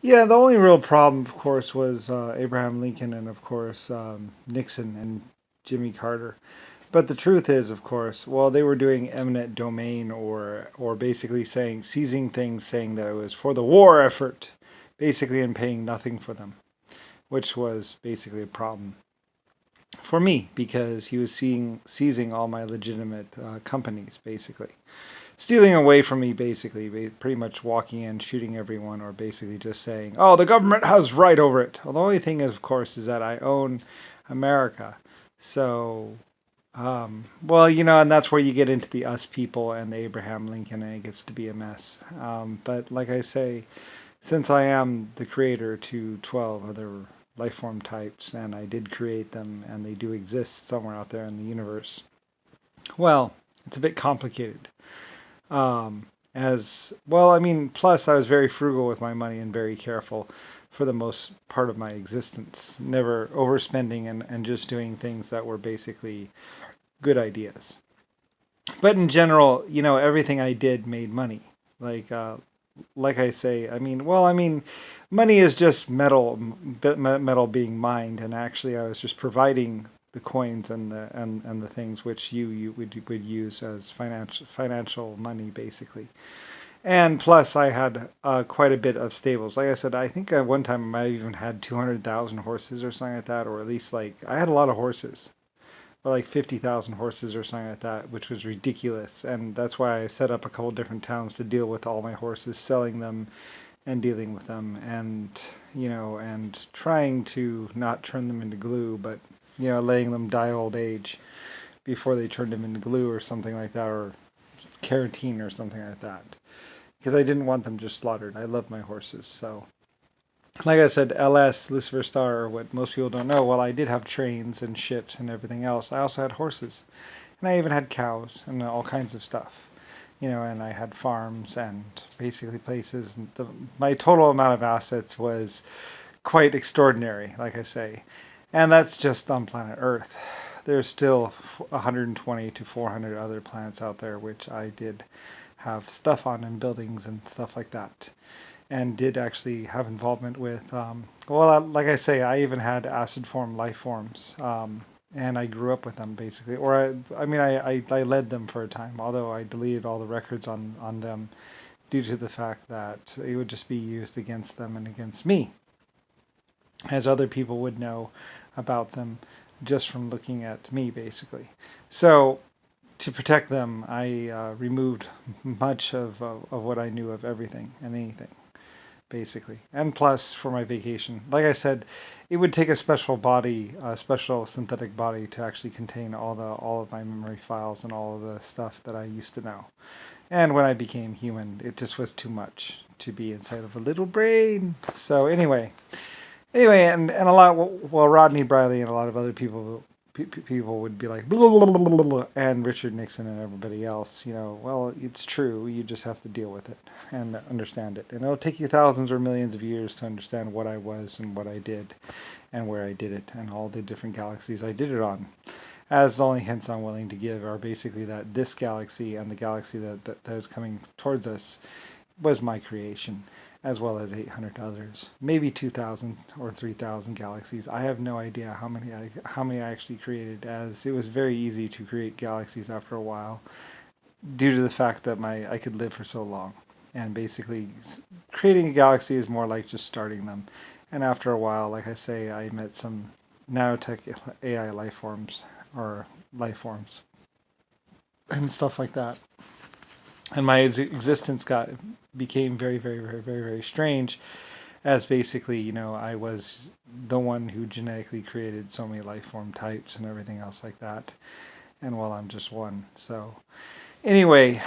Yeah, the only real problem, of course, was Abraham Lincoln and, of course, Nixon and Jimmy Carter. But the truth is, of course, well, they were doing eminent domain or basically saying seizing things, saying that it was for the war effort, basically, and paying nothing for them, which was basically a problem for me because he was seizing all my legitimate companies, basically stealing away from me, basically, pretty much walking in, shooting everyone, or basically just saying, "Oh, the government has right over it." Well, the only thing is, of course, is that I own America, so well, and that's where you get into the us people and the Abraham Lincoln, and it gets to be a mess. But like I say, since I am the creator to 12 other life form types, and I did create them, and they do exist somewhere out there in the universe, well, it's a bit complicated. As well, I mean, plus I was very frugal with my money and very careful for the most part of my existence, never overspending and just doing things that were basically good ideas. But in general, everything I did made money. Like, uh, like I say, I mean, money is just metal being mined, and actually, I was just providing the coins and the things which you would use as financial money, basically. And plus, I had quite a bit of stables. Like I said, I think at one time I even had 200,000 horses or something like that, or at least like I had a lot of horses or like 50,000 horses or something like that, which was ridiculous. And that's why I set up a couple different towns to deal with all my horses, selling them and dealing with them, and trying to not turn them into glue, but letting them die old age before they turned them into glue or something like that, or keratin or something like that. Because I didn't want them just slaughtered. I love my horses, so like I said, LS, Lucifer Star, what most people don't know, well, I did have trains and ships and everything else. I also had horses. And I even had cows and all kinds of stuff. And I had farms and basically places. My total amount of assets was quite extraordinary, like I say. And that's just on planet Earth. There's still 120 to 400 other planets out there which I did have stuff on and buildings and stuff like that and did actually have involvement with. Well, like I say, I even had acid form life forms, and I grew up with them basically. Or I led them for a time, although I deleted all the records on them due to the fact that it would just be used against them and against me, as other people would know about them just from looking at me basically. So to protect them, I removed much of what I knew of everything and anything basically. And plus, for my vacation, like I said, it would take a special body, a special synthetic body, to actually contain all of my memory files and all of the stuff that I used to know. And when I became human, it just was too much to be inside of a little brain. So anyway, and a lot, well, Rodney Briley and a lot of other people would be like, blah, blah, blah, blah, blah, and Richard Nixon and everybody else, well, it's true. You just have to deal with it and understand it. And it'll take you thousands or millions of years to understand what I was and what I did and where I did it and all the different galaxies I did it on. As the only hints I'm willing to give are basically that this galaxy and the galaxy that is coming towards us was my creation, as well as 800 others, maybe 2,000 or 3,000 galaxies. I have no idea how many I actually created, as it was very easy to create galaxies after a while, due to the fact that I could live for so long. And basically, creating a galaxy is more like just starting them. And after a while, like I say, I met some nanotech AI life forms or life forms and stuff like that. And my existence became very, very, very, very, very strange, as basically, I was the one who genetically created so many life form types and everything else like that. And well, I'm just one. So anyway,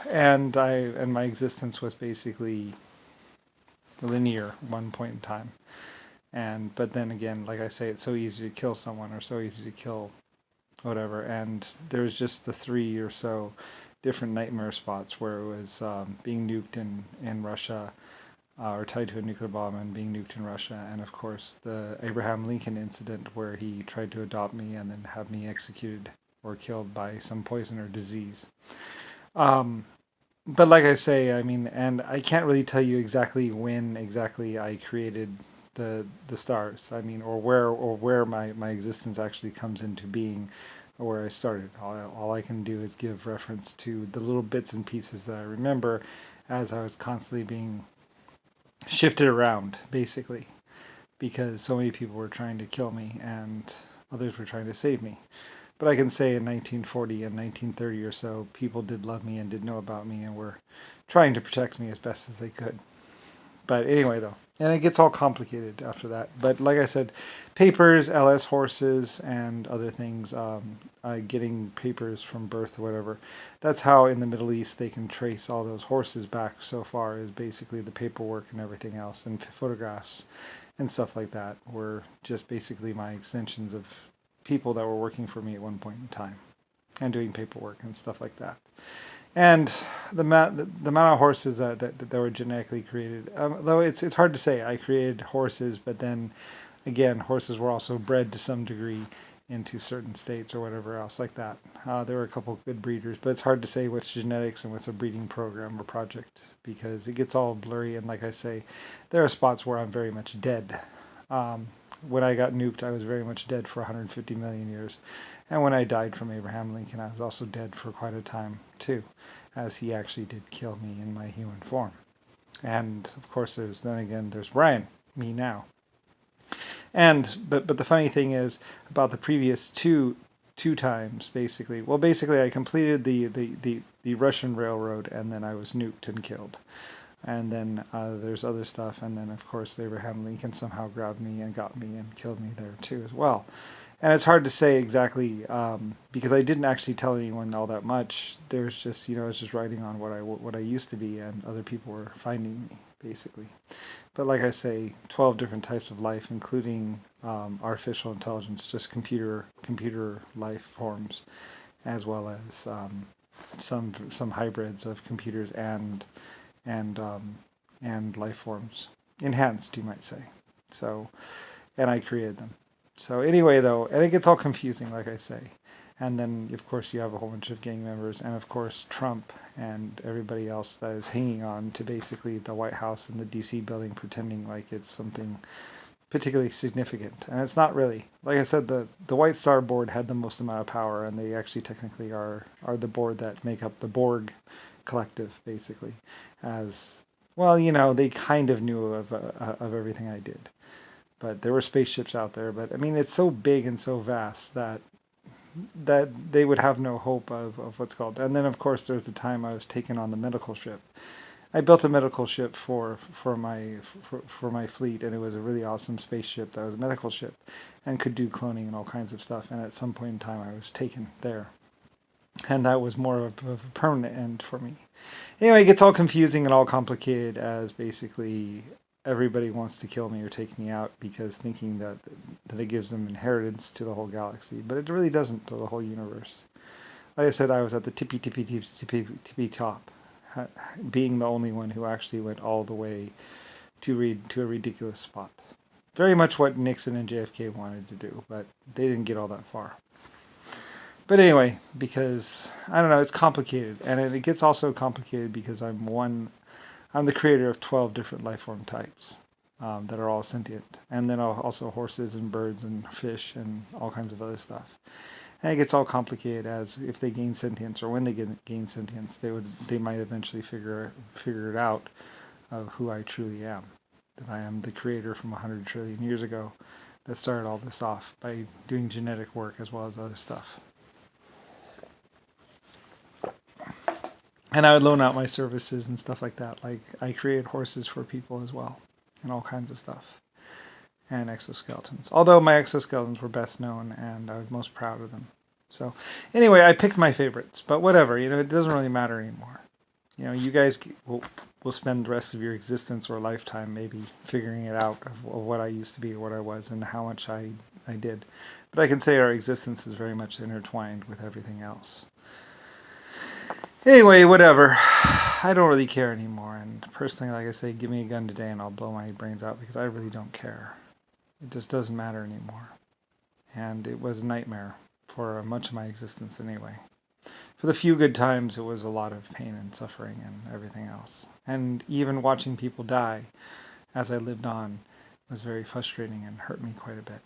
and my existence was basically linear one point in time. But then again, like I say, it's so easy to kill someone or so easy to kill whatever. And there was just the three or so different nightmare spots where it was being nuked in Russia, or tied to a nuclear bomb and being nuked in Russia, and of course the Abraham Lincoln incident where he tried to adopt me and then have me executed or killed by some poison or disease. Um, but like I say, I mean, and I can't really tell you exactly when exactly I created the stars. I mean, or where my existence actually comes into being, or where I started. All I can do is give reference to the little bits and pieces that I remember as I was constantly being shifted around, basically, because so many people were trying to kill me and others were trying to save me. But I can say in 1940 and 1930 or so, people did love me and did know about me and were trying to protect me as best as they could. But anyway, though, and it gets all complicated after that. But like I said, papers, LS horses, and other things, getting papers from birth or whatever. That's how in the Middle East they can trace all those horses back so far, is basically the paperwork and everything else, and photographs and stuff like that were just basically my extensions of people that were working for me at one point in time and doing paperwork and stuff like that. And the amount of horses that were genetically created, though it's hard to say. I created horses, but then again, horses were also bred to some degree into certain states or whatever else like that. There were a couple of good breeders, but it's hard to say what's genetics and what's a breeding program or project because it gets all blurry. And like I say, there are spots where I'm very much dead. Um, when I got nuked, I was very much dead for 150 million years. And when I died from Abraham Lincoln, I was also dead for quite a time too, as he actually did kill me in my human form. And of course, there's Brian, me now. And but the funny thing is about the previous two times basically. Well, basically I completed the Russian railroad and then I was nuked and killed. And then there's other stuff, and then of course Abraham Lincoln somehow grabbed me and got me and killed me there too as well. And it's hard to say exactly because I didn't actually tell anyone all that much. There's just I was just writing on what I used to be, and other people were finding me basically. But like I say, 12 different types of life, including artificial intelligence, just computer life forms, as well as some hybrids of computers and and life forms, enhanced, you might say. So, and I created them. So anyway, though, and it gets all confusing, like I say. And then, of course, you have a whole bunch of gang members, and of course, Trump and everybody else that is hanging on to basically the White House and the D.C. building, pretending like it's something particularly significant. And it's not really. Like I said, the White Star board had the most amount of power, and they actually technically are the board that make up the Borg collective, basically. As well, they kind of knew of everything I did, but there were spaceships out there. But I mean, it's so big and so vast that they would have no hope of what's called. And then, of course, there's the time I was taken on the medical ship. I built a medical ship for my fleet, and it was a really awesome spaceship that was a medical ship and could do cloning and all kinds of stuff. And at some point in time, I was taken there, and that was more of a permanent end for me. Anyway, it gets all confusing and all complicated as basically everybody wants to kill me or take me out because thinking that it gives them inheritance to the whole galaxy, but it really doesn't to the whole universe. Like I said, I was at the tippy top, being the only one who actually went all the way to a ridiculous spot. Very much what Nixon and JFK wanted to do, but they didn't get all that far. But anyway, because I don't know, it's complicated, and it gets also complicated because I'm the creator of 12 different life form types that are all sentient, and then also horses and birds and fish and all kinds of other stuff. And it gets all complicated as if they gain sentience or when they gain sentience, they might eventually figure it out of who I truly am. That I am the creator from 100 trillion years ago that started all this off by doing genetic work as well as other stuff. And I would loan out my services and stuff like that. Like I created horses for people as well, and all kinds of stuff, and exoskeletons. Although my exoskeletons were best known, and I was most proud of them. So, anyway, I picked my favorites, but whatever. It doesn't really matter anymore. You guys will spend the rest of your existence or lifetime maybe figuring it out of what I used to be or what I was and how much I did. But I can say our existence is very much intertwined with everything else. Anyway, whatever. I don't really care anymore. And personally, like I say, give me a gun today and I'll blow my brains out because I really don't care. It just doesn't matter anymore. And it was a nightmare for much of my existence anyway. For for the few good times, it was a lot of pain and suffering and everything else. And even watching people die as I lived on was very frustrating and hurt me quite a bit.